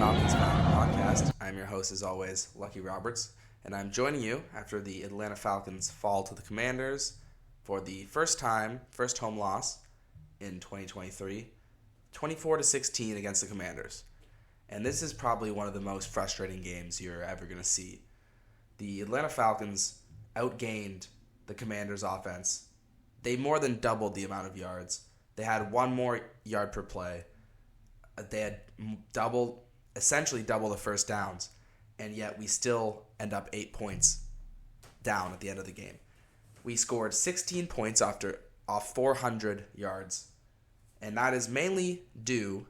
Falcons Fan Podcast. I'm your host, as always, Lucky Roberts, and I'm joining you after the Atlanta Falcons fall to the Commanders for the first home loss in 2023, 24-16 against the Commanders. And this is probably one of the most frustrating games you're ever going to see. The Atlanta Falcons outgained the Commanders' offense. They more than doubled the amount of yards. They had one more yard per play. They had essentially double the first downs, and yet we still end up 8 points down at the end of the game. We scored 16 points off 400 yards, and that is mainly due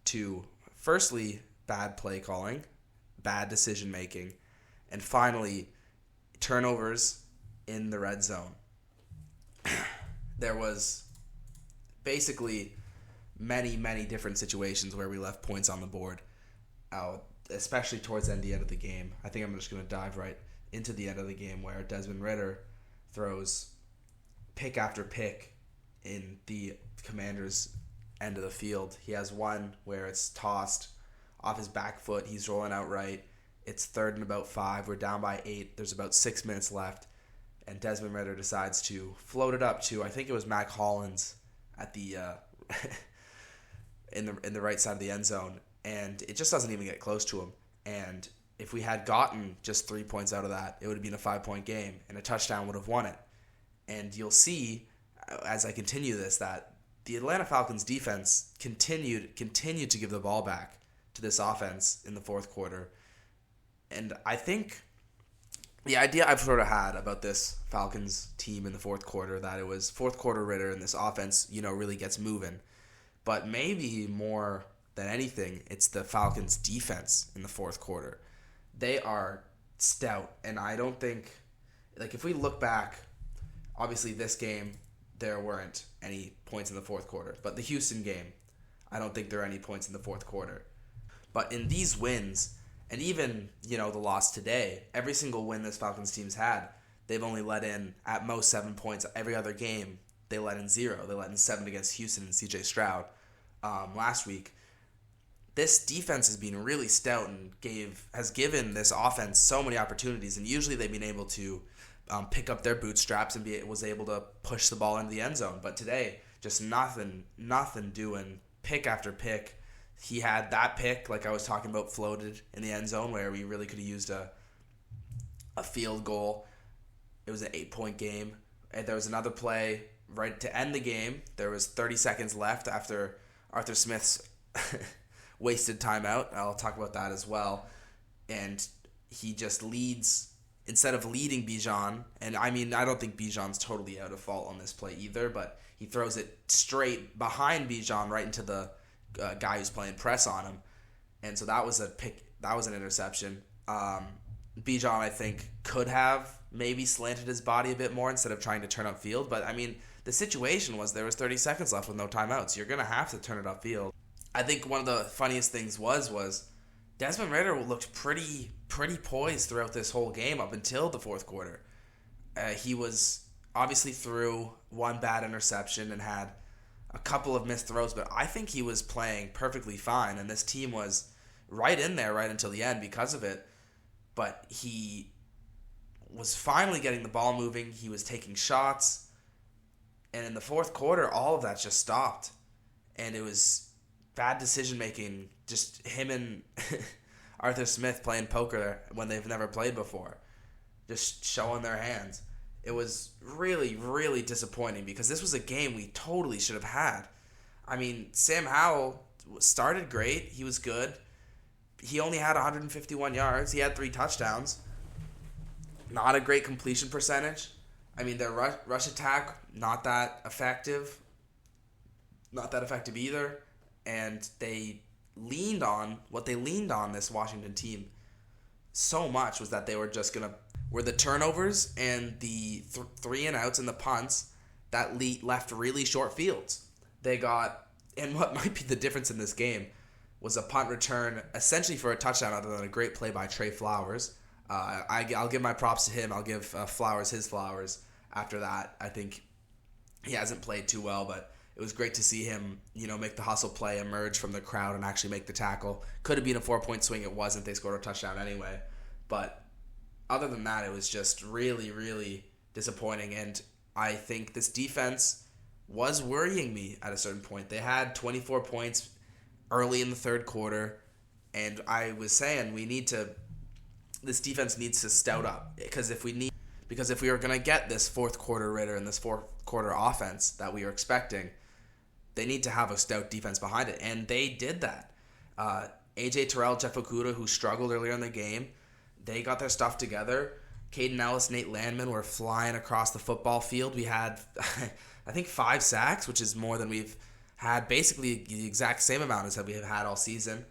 to, firstly, bad play calling, bad decision making, and finally, turnovers in the red zone. There was basically many different situations where we left points on the board, especially towards the end of the game. I think I'm just going to dive right into the end of the game where Desmond Ridder throws pick after pick in the Commanders' end of the field. He has one where it's tossed off his back foot. He's rolling out right. It's 3rd and about 5. We're down by 8. There's about 6 minutes left. And Desmond Ridder decides to float it up to, I think it was Mac Hollins at the in the right side of the end zone, and it just doesn't even get close to him. And if we had gotten just 3 points out of that, it would have been a 5-point game, and a touchdown would have won it. And you'll see as I continue this that the Atlanta Falcons defense continued to give the ball back to this offense in the fourth quarter. And I think the idea I've sort of had about this Falcons team in the fourth quarter, that it was fourth quarter Ridder and this offense, really gets moving. But maybe more than anything, it's the Falcons defense in the fourth quarter. They are stout, and I don't think, if we look back, obviously this game, there weren't any points in the fourth quarter. But the Houston game, I don't think there are any points in the fourth quarter. But in these wins, and even, the loss today, every single win this Falcons team's had, they've only let in, at most, 7 points. Every other game, they let in 0. They let in 7 against Houston and C.J. Stroud last week. This defense has been really stout and has given this offense so many opportunities, and usually they've been able to pick up their bootstraps and was able to push the ball into the end zone. But today, just nothing doing, pick after pick. He had that pick, like I was talking about, floated in the end zone where we really could have used a field goal. It was an 8-point game. And there was another play right to end the game. There was 30 seconds left after Arthur Smith's wasted timeout. I'll talk about that as well. And he just leads, instead of leading Bijan, and I don't think Bijan's totally out of fault on this play either, but he throws it straight behind Bijan right into the guy who's playing press on him, and so that was a pick. That was an interception. Bijan, I think, could have maybe slanted his body a bit more instead of trying to turn upfield. But the situation was there was 30 seconds left with no timeouts. You're gonna have to turn it upfield. I think one of the funniest things was Desmond Ridder looked pretty poised throughout this whole game up until the fourth quarter. He was obviously threw one bad interception and had a couple of missed throws, but I think he was playing perfectly fine, and this team was right in there right until the end because of it. But he was finally getting the ball moving. He was taking shots, and in the fourth quarter, all of that just stopped, and it was bad decision making. Just him and Arthur Smith playing poker when they've never played before, just showing their hands. It was really disappointing because this was a game we totally should have had. Sam Howell started great. He was good. He only had 151 yards. He had 3 touchdowns. Not a great completion percentage. Their rush attack, not that effective. Not that effective either. And what they leaned on this Washington team so much was that they were just going to, were the turnovers and the 3 and outs and the punts that left really short fields. They got, and what might be the difference in this game was a punt return essentially for a touchdown other than a great play by Trey Flowers. I'll give my props to him. I'll give Flowers his flowers after that. I think he hasn't played too well, but It was great to see him, make the hustle play, emerge from the crowd, and actually make the tackle. Could have been a 4-point swing. It wasn't. They scored a touchdown anyway. But other than that, it was just really, really disappointing. And I think this defense was worrying me at a certain point. They had 24 points early in the third quarter. And I was saying this defense needs to stout up. Because if we are going to get this fourth quarter Ritter and this fourth quarter offense that we are expecting, they need to have a stout defense behind it. And they did that. AJ Terrell, Jeff Okuda, who struggled earlier in the game, they got their stuff together. Caden Ellis, Nate Landman were flying across the football field. We had, I think, 5 sacks, which is more than we've had, basically the exact same amount as that we have had all season.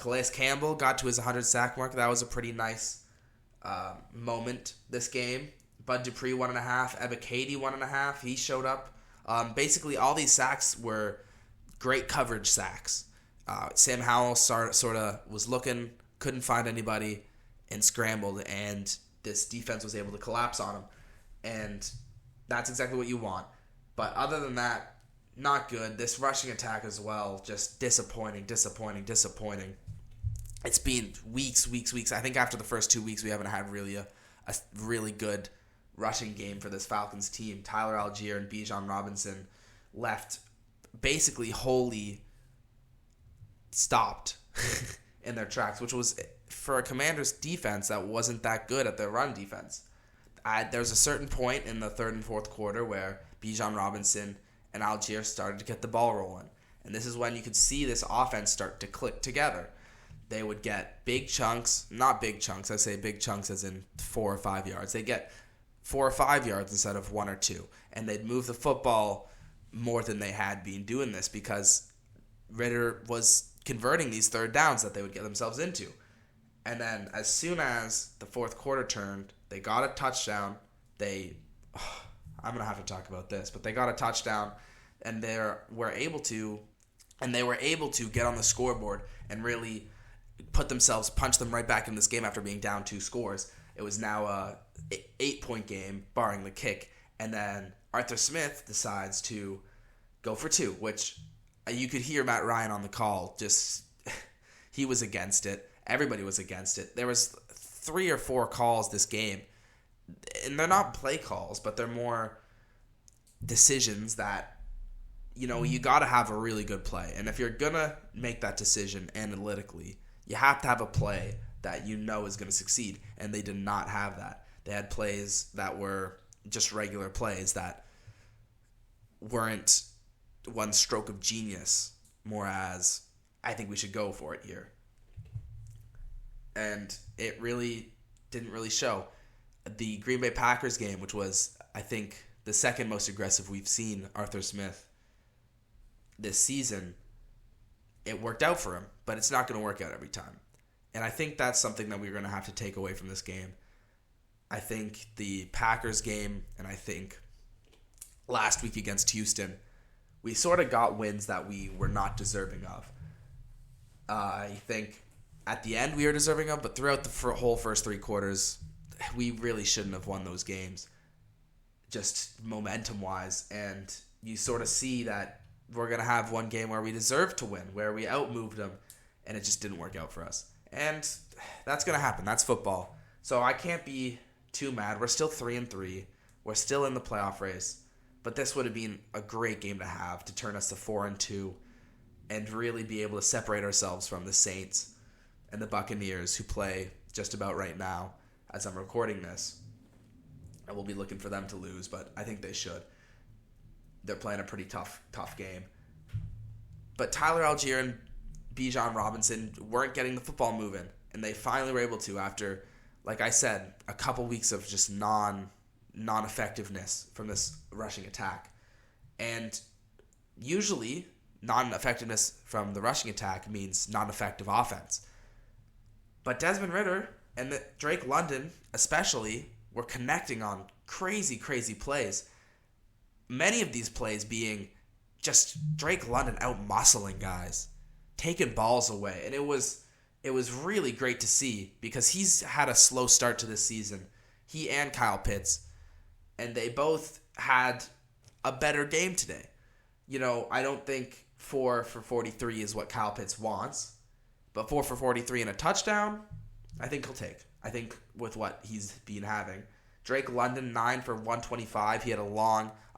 Calais Campbell got to his 100 sack mark. That was a pretty nice moment this game. Bud Dupree 1.5, Ebba Cady 1.5. He showed up. Basically, all these sacks were great coverage sacks. Sam Howell sort of was looking, couldn't find anybody, and scrambled, and this defense was able to collapse on him. And that's exactly what you want. But other than that, not good. This rushing attack as well, just disappointing. It's been weeks. I think after the first 2 weeks, we haven't had really a really good rushing game for this Falcons team. Tyler Algier and Bijan Robinson left basically wholly stopped in their tracks, which was, for a Commanders defense, that wasn't that good at their run defense. There's a certain point in the third and fourth quarter where Bijan Robinson and Algier started to get the ball rolling. And this is when you could see this offense start to click together. They would get big chunks, not big chunks, I say big chunks as in 4 or 5 yards. They get 4 or 5 yards instead of 1 or 2. And they'd move the football more than they had been doing this because Ritter was converting these third downs that they would get themselves into. And then as soon as the fourth quarter turned, they got a touchdown. I'm going to have to talk about this, but they got a touchdown, and they were able to get on the scoreboard and really punch them right back in this game after being down 2 scores. It was now a 8-point game, barring the kick. And then Arthur Smith decides to go for 2, which you could hear Matt Ryan on the call. Just, he was against it. Everybody was against it. There was 3 or 4 calls this game. And they're not play calls, but they're more decisions that, you got to have a really good play. And if you're going to make that decision analytically, you have to have a play that is going to succeed. And they did not have that. They had plays that were just regular plays that weren't one stroke of genius, more as, I think we should go for it here. And it really didn't really show. The Green Bay Packers game, which was, I think, the second most aggressive we've seen Arthur Smith this season, it worked out for him, but it's not going to work out every time. And I think that's something that we're going to have to take away from this game. I think the Packers game, and I think last week against Houston, we sort of got wins that we were not deserving of. I think at the end we were deserving of, but throughout the whole first 3 quarters, we really shouldn't have won those games, just momentum-wise. And you sort of see that we're going to have one game where we deserve to win, where we outmoved them, and it just didn't work out for us. And that's going to happen. That's football. So I can't be too mad. We're still 3-3. We're still in the playoff race. But this would have been a great game to have to turn us to 4-2 and really be able to separate ourselves from the Saints and the Buccaneers, who play just about right now as I'm recording this. And we'll be looking for them to lose, but I think they should. They're playing a pretty tough game. But Tyler Algier and Bijan Robinson weren't getting the football moving, and they finally were able to after, like I said, a couple weeks of just non-effectiveness from this rushing attack. And usually, non-effectiveness from the rushing attack means non-effective offense. But Desmond Ridder and Drake London especially were connecting on crazy plays. Many of these plays being just Drake London out-muscling guys, taking balls away. And it was really great to see because he's had a slow start to this season. He and Kyle Pitts. And they both had a better game today. I don't think 4 for 43 is what Kyle Pitts wants, but 4 for 43 and a touchdown, I think he'll take. I think with what he's been having. Drake London, 9 for 125. He had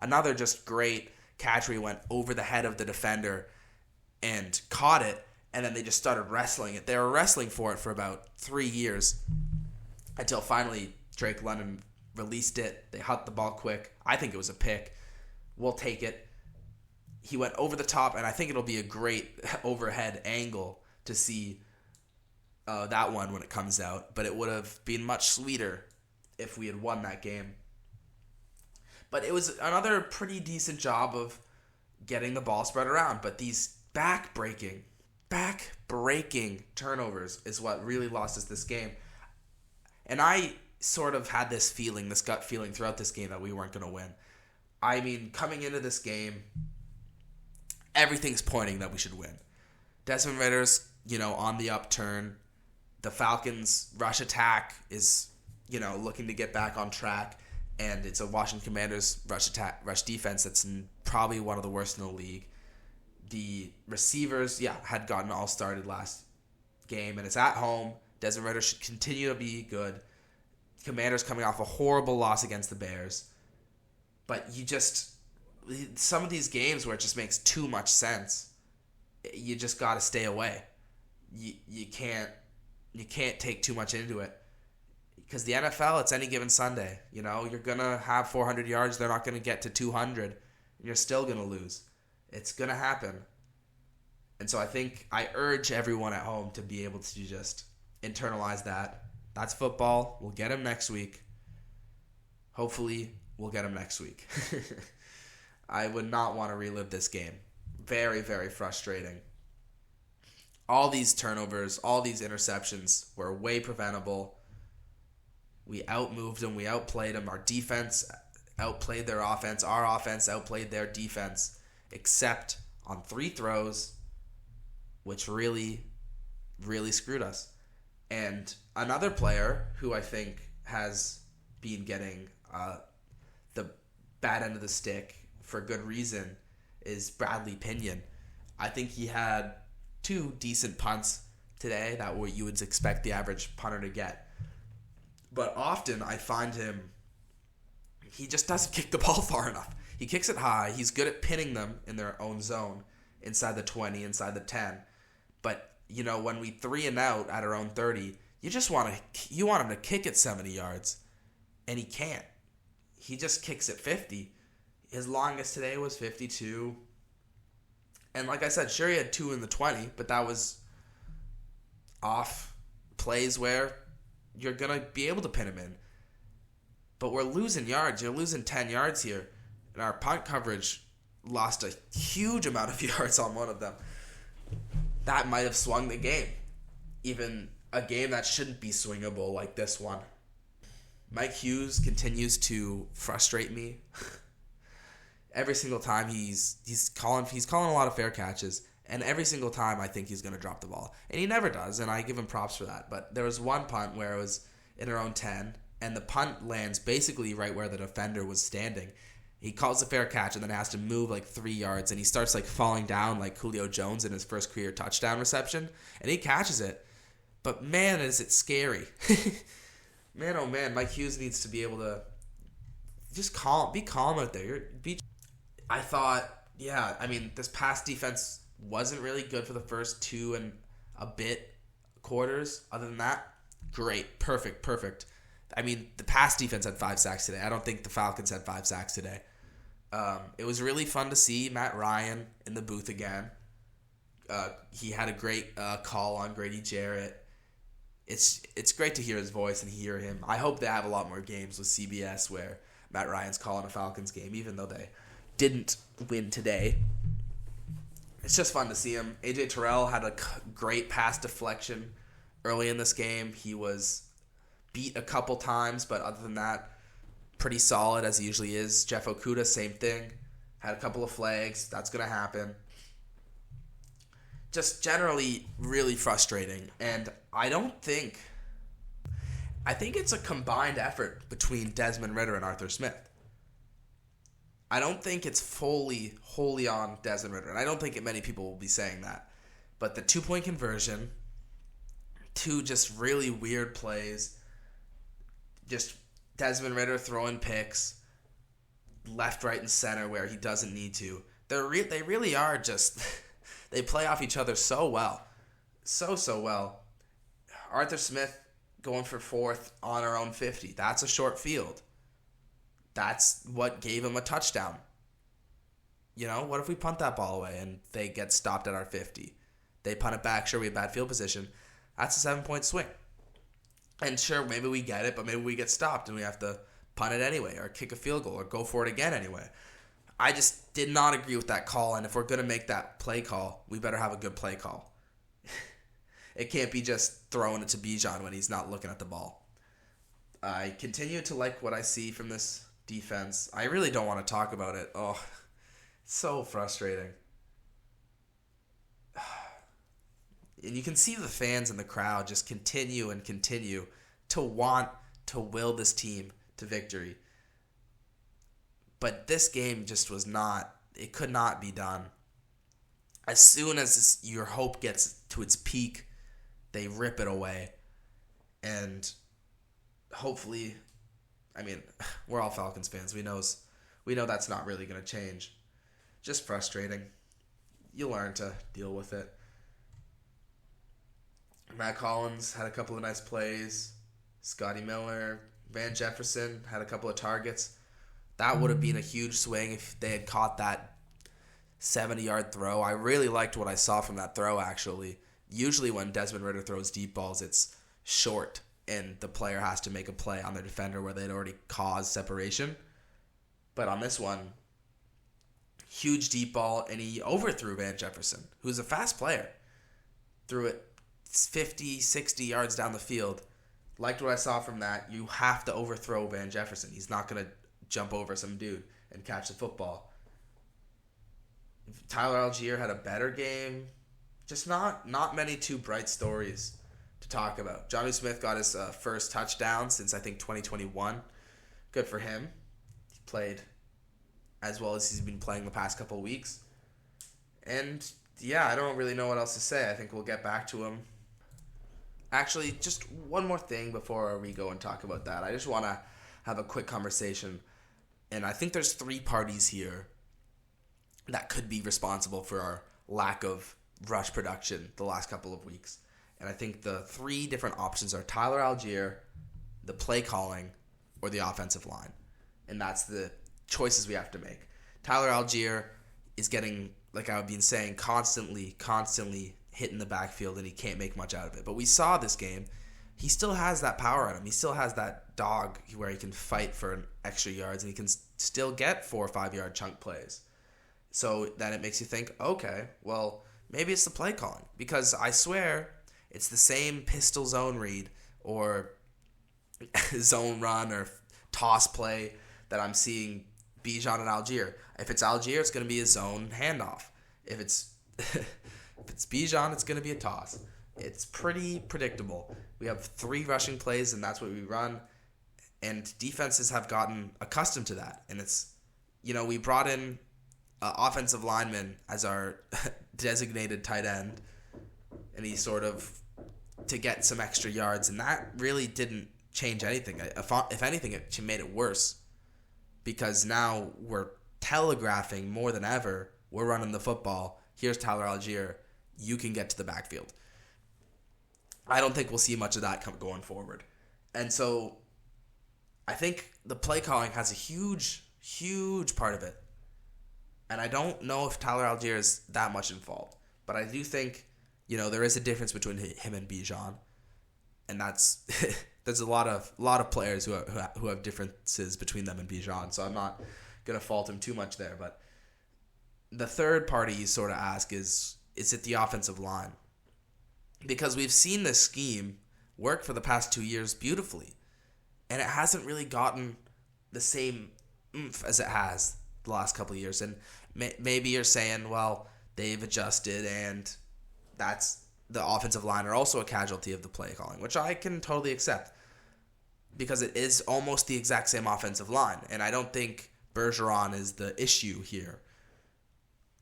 another just great catch where he went over the head of the defender and caught it, and then they just started wrestling it. They were wrestling for it for about 3 years until finally Drake London released it. They hucked the ball quick. I think it was a pick. We'll take it. He went over the top, and I think it'll be a great overhead angle to see that one when it comes out. But it would have been much sweeter if we had won that game. But it was another pretty decent job of getting the ball spread around. But these back-breaking turnovers is what really lost us this game. And I sort of had this gut feeling throughout this game that we weren't going to win. I mean, coming into this game, everything's pointing that we should win. Desmond Ritter's, on the upturn. The Falcons' rush attack is, looking to get back on track. And it's a Washington Commanders rush defense that's probably one of the worst in the league. The receivers, had gotten all started last game, and it's at home. Desmond Ridder should continue to be good. Commanders coming off a horrible loss against the Bears. But some of these games where it just makes too much sense, you just got to stay away. You can't take too much into it. Because the NFL, it's any given Sunday. You're going to have 400 yards. They're not going to get to 200. And you're still going to lose. It's going to happen. And so I urge everyone at home to be able to just internalize that. That's football. We'll get him next week. Hopefully, we'll get him next week. I would not want to relive this game. Very, very frustrating. All these turnovers, all these interceptions were way preventable. We outmoved them. We outplayed them. Our defense outplayed their offense. Our offense outplayed their defense, except on 3 throws, which really, really screwed us. And another player who I think has been getting the bad end of the stick for good reason is Bradley Pinion. I think he had 2 decent punts today that what you would expect the average punter to get. But often I find he just doesn't kick the ball far enough. He kicks it high. He's good at pinning them in their own zone, inside the 20, inside the 10. But, when we 3 and out at our own 30, you want him to kick it 70 yards, and he can't. He just kicks it 50. His longest today was 52. And like I said, sure, he had 2 in the 20, but that was off plays where you're going to be able to pin him in. But we're losing yards. You're losing 10 yards here. And our punt coverage lost a huge amount of yards on one of them. That might have swung the game. Even a game that shouldn't be swingable like this one. Mike Hughes continues to frustrate me. Every single time he's calling a lot of fair catches, and every single time I think he's going to drop the ball. And he never does, and I give him props for that. But there was one punt where it was in our own 10, and the punt lands basically right where the defender was standing. He calls a fair catch and then has to move like 3 yards, and he starts falling down like Julio Jones in his first career touchdown reception, and he catches it. But man, is it scary. Man, oh man, Mike Hughes needs to be able to just be calm out there. I thought, this pass defense wasn't really good for the first 2 and a bit quarters. Other than that, great, perfect. The pass defense had 5 sacks today. I don't think the Falcons had 5 sacks today. It was really fun to see Matt Ryan in the booth again. He had a great call on Grady Jarrett. It's great to hear his voice and hear him. I hope they have a lot more games with CBS where Matt Ryan's calling a Falcons game, even though they didn't win today. It's just fun to see him. AJ Terrell had a great pass deflection early in this game. He was beat a couple times, but other than that, pretty solid as he usually is. Jeff Okudah, same thing. Had a couple of flags. That's going to happen. Just generally really frustrating. And I think it's a combined effort between Desmond Ridder and Arthur Smith. I don't think it's wholly on Desmond Ridder, and I don't think many people will be saying that. But the 2-point conversion, 2 just really weird plays, just Desmond Ridder throwing picks, left, right, and center where he doesn't need to. They really are just they play off each other so well, so well. Arthur Smith going for 4th on our own 50. That's a short field. That's what gave him a touchdown. What if we punt that ball away and they get stopped at our 50? They punt it back. Sure, we have bad field position. That's a 7-point swing. And sure, maybe we get it, but maybe we get stopped and we have to punt it anyway or kick a field goal or go for it again anyway. I just did not agree with that call, and if we're going to make that play call, we better have a good play call. It can't be just throwing it to Bijan when he's not looking at the ball. I continue to like what I see from this defense. I really don't want to talk about it. Oh, it's so frustrating. And you can see the fans in the crowd just continue to want to will this team to victory. But this game just was not, it could not be done. As soon as your hope gets to its peak, they rip it away. And hopefully, we're all Falcons fans. We know that's not really going to change. Just frustrating. You learn to deal with it. Matt Collins had a couple of nice plays. Scotty Miller, Van Jefferson had a couple of targets. That would have been a huge swing if they had caught that 70-yard throw. I really liked what I saw from that throw, actually. Usually when Desmond Ridder throws deep balls, it's short, and the player has to make a play on their defender where they'd already caused separation. But on this one, huge deep ball, and he overthrew Van Jefferson, who's a fast player. Threw it 50, 60 yards down the field. Liked what I saw from that. You have to overthrow Van Jefferson. He's not going to jump over some dude and catch the football. Tyler Algier had a better game. Just not many too bright stories to talk about. Jonnu Smith got his first touchdown since, I think, 2021. Good for him. He played as well as he's been playing the past couple of weeks. And, yeah, I don't really know what else to say. I think we'll get back to him. Actually, just one more thing before we go and talk about that. I just want to have a quick conversation. And I think there's 3 parties here that could be responsible for our lack of rush production the last couple of weeks. And I think the 3 different options are Tyler Algier, the play calling, or the offensive line. And that's the choices we have to make. Tyler Algier is getting, like I've been saying, constantly hit in the backfield, and he can't make much out of it. But we saw this game. He still has that power in him. He still has that dog where he can fight for an extra yards, and he can still get 4 or 5 yard chunk plays. So then it makes you think, okay, well, maybe it's the play calling. Because I swear it's the same pistol zone read or zone run or toss play that I'm seeing Bijan and Algier. If it's Algier, it's going to be a zone handoff. If it's Bijan, it's going to be a toss. It's pretty predictable. We have 3 rushing plays, and that's what we run. And defenses have gotten accustomed to that. And it's, we brought in offensive lineman as our designated tight end, and he sort of to get some extra yards, and that really didn't change anything. If anything, it made it worse, because now we're telegraphing more than ever, we're running the football. Here's Tyler Algier. You can get to the backfield. I don't think we'll see much of that going forward. And so I think the play calling has a huge part of it. And I don't know if Tyler Algier is that much involved. But I do think, there is a difference between him and Bijan. And that's there's a lot of players who have differences between them and Bijan. So I'm not going to fault him too much there. But the third party you sort of ask is it the offensive line? Because we've seen this scheme work for the past 2 years beautifully. And it hasn't really gotten the same oomph as it has the last couple of years. And maybe you're saying, well, they've adjusted and that's the offensive line are also a casualty of the play calling, which I can totally accept because it is almost the exact same offensive line. And I don't think Bergeron is the issue here.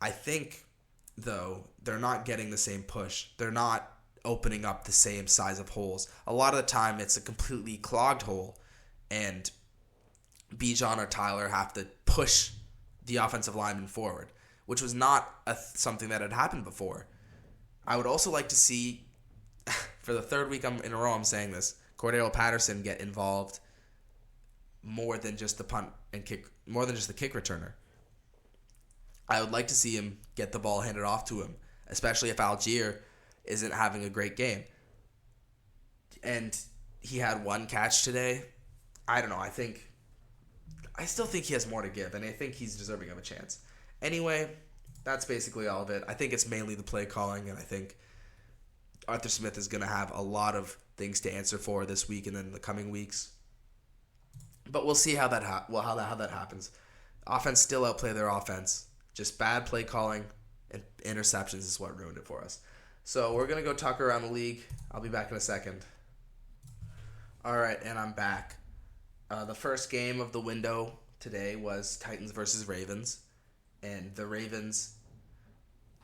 I think, though, they're not getting the same push. They're not opening up the same size of holes. A lot of the time, it's a completely clogged hole, and Bijan or Tyler have to push the offensive lineman forward, which was not something that had happened before. I would also like to see, for the third week in a row I'm saying this, Cordero Patterson get involved more than just the punt and kick, more than just the kick returner. I would like to see him get the ball handed off to him, especially if Algier isn't having a great game. And he had one catch today. I don't know. I still think he has more to give, and I think he's deserving of a chance. Anyway, that's basically all of it. I think it's mainly the play calling, and I think Arthur Smith is going to have a lot of things to answer for this week and then in the coming weeks. But we'll see how that happens. Offense still outplay their offense. Just bad play calling and interceptions is what ruined it for us. So we're going to go talk around the league. I'll be back in a second. All right, and I'm back. The first game of the window today was Titans versus Ravens. And the Ravens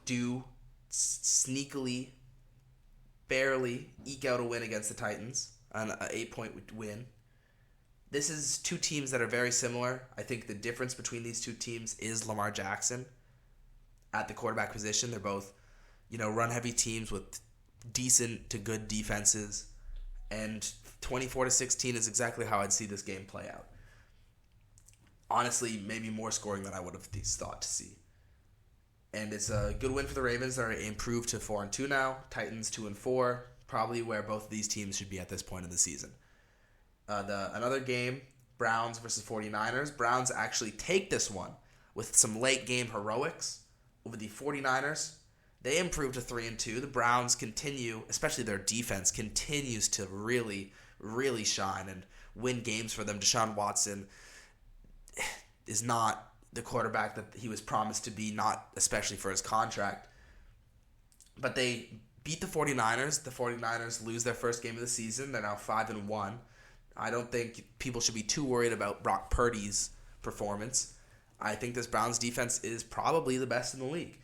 do sneakily, barely eke out a win against the Titans, an 8-point win. This is two teams that are very similar. I think the difference between these two teams is Lamar Jackson at the quarterback position. They're both, run-heavy teams with decent to good defenses. And 24-16 is exactly how I'd see this game play out. Honestly, maybe more scoring than I would have thought to see. And it's a good win for the Ravens. They're improved to 4-2 now. Titans 2-4, probably where both of these teams should be at this point in the season. Another game, Browns versus 49ers. Browns actually take this one with some late game heroics over the 49ers. They improved to 3-2. The Browns continue, especially their defense, continues to really, really shine and win games for them. Deshaun Watson is not the quarterback that he was promised to be, not especially for his contract. But they beat the 49ers. The 49ers lose their first game of the season. They're now 5-1. I don't think people should be too worried about Brock Purdy's performance. I think this Browns defense is probably the best in the league.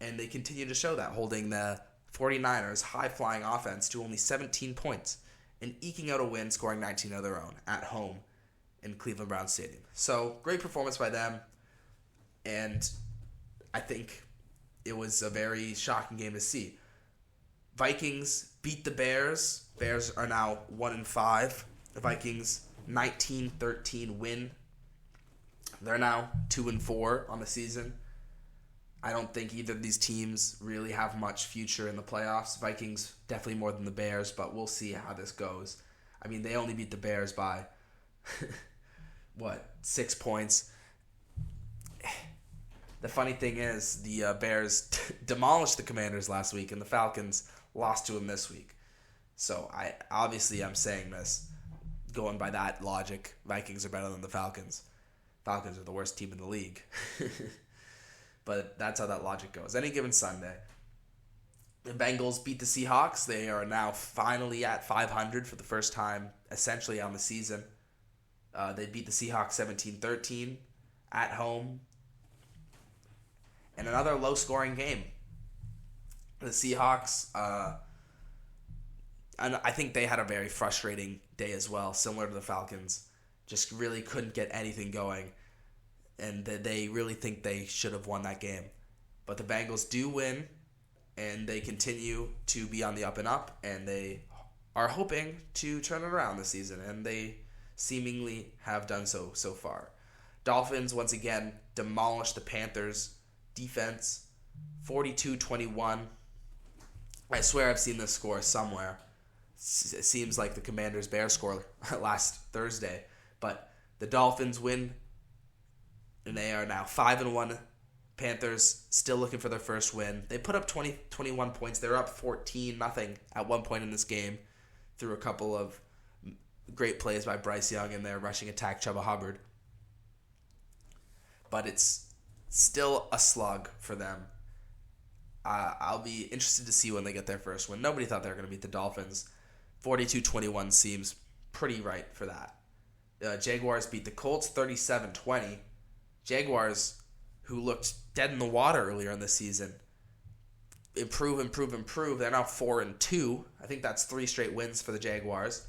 And they continue to show that, holding the 49ers' high-flying offense to only 17 points and eking out a win, scoring 19 of their own at home in Cleveland Browns Stadium. So, great performance by them. And I think it was a very shocking game to see. Vikings beat the Bears. Bears are now 1-5. The Vikings 19-13 win. They're now 2-4 on the season. I don't think either of these teams really have much future in the playoffs. Vikings definitely more than the Bears, but we'll see how this goes. I mean, they only beat the Bears by 6 points. The funny thing is, the Bears demolished the Commanders last week, and the Falcons lost to them this week. So I'm saying this going by that logic. Vikings are better than the Falcons. Falcons are the worst team in the league. But that's how that logic goes. Any given Sunday. The Bengals beat the Seahawks. They are now finally at 500 for the first time, essentially, on the season. They beat the Seahawks 17-13 at home. And another low-scoring game. The Seahawks, and I think they had a very frustrating day as well, similar to the Falcons. Just really couldn't get anything going. And they really think they should have won that game. But the Bengals do win, and they continue to be on the up and up, and they are hoping to turn it around this season, and they seemingly have done so far. Dolphins, once again, demolished the Panthers' defense, 42-21. I swear I've seen this score somewhere. It seems like the Commanders-Bears score last Thursday. But the Dolphins win, and they are now 5-1. Panthers still looking for their first win. They put up 21 points. They're up 14-0 at one point in this game through a couple of great plays by Bryce Young and their rushing attack, Chuba Hubbard. But it's still a slug for them. I'll be interested to see when they get their first win. Nobody thought they were going to beat the Dolphins. 42-21 seems pretty right for that. Jaguars beat the Colts 37-20. Jaguars, who looked dead in the water earlier in the season, improve. They're now 4-2. I think that's 3 straight wins for the Jaguars.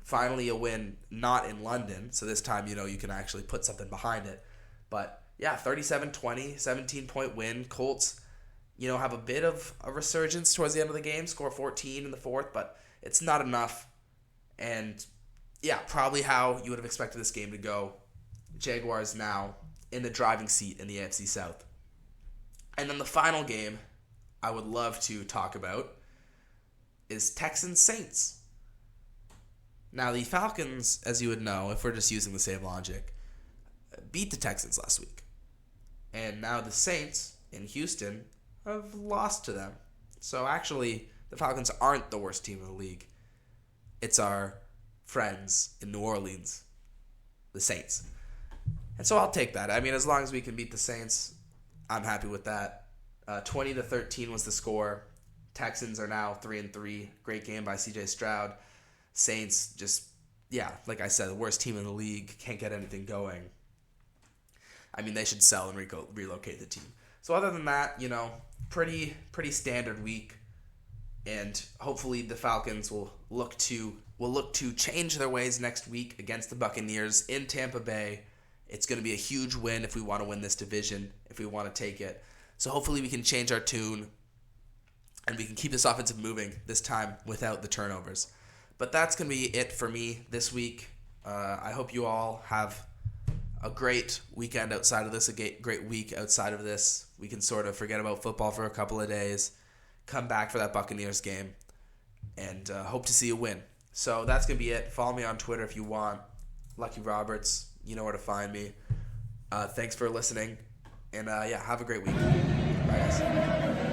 Finally a win not in London, so this time, you can actually put something behind it. But yeah, 37-20, 17-point win. Colts, have a bit of a resurgence towards the end of the game, score 14 in the fourth, but it's not enough. And yeah, probably how you would have expected this game to go. Jaguars now in the driving seat in the AFC South. And then the final game I would love to talk about is Texans-Saints. Now, the Falcons, as you would know, if we're just using the same logic, beat the Texans last week. And now the Saints in Houston have lost to them. So actually, the Falcons aren't the worst team in the league. It's our friends in New Orleans, the Saints. And so I'll take that. I mean, as long as we can beat the Saints, I'm happy with that. 20-13 was the score. Texans are now 3-3. Great game by C.J. Stroud. Saints just, like I said, the worst team in the league. Can't get anything going. I mean, they should sell and relocate the team. So other than that, pretty standard week. And hopefully the Falcons will look to change their ways next week against the Buccaneers in Tampa Bay. It's going to be a huge win if we want to win this division, if we want to take it. So hopefully we can change our tune and we can keep this offensive moving this time without the turnovers. But that's going to be it for me this week. I hope you all have a great weekend outside of this, a great week outside of this. We can sort of forget about football for a couple of days, come back for that Buccaneers game, and hope to see a win. So that's going to be it. Follow me on Twitter if you want. Lucky Roberts, you know where to find me. Thanks for listening, and have a great week. Bye, guys.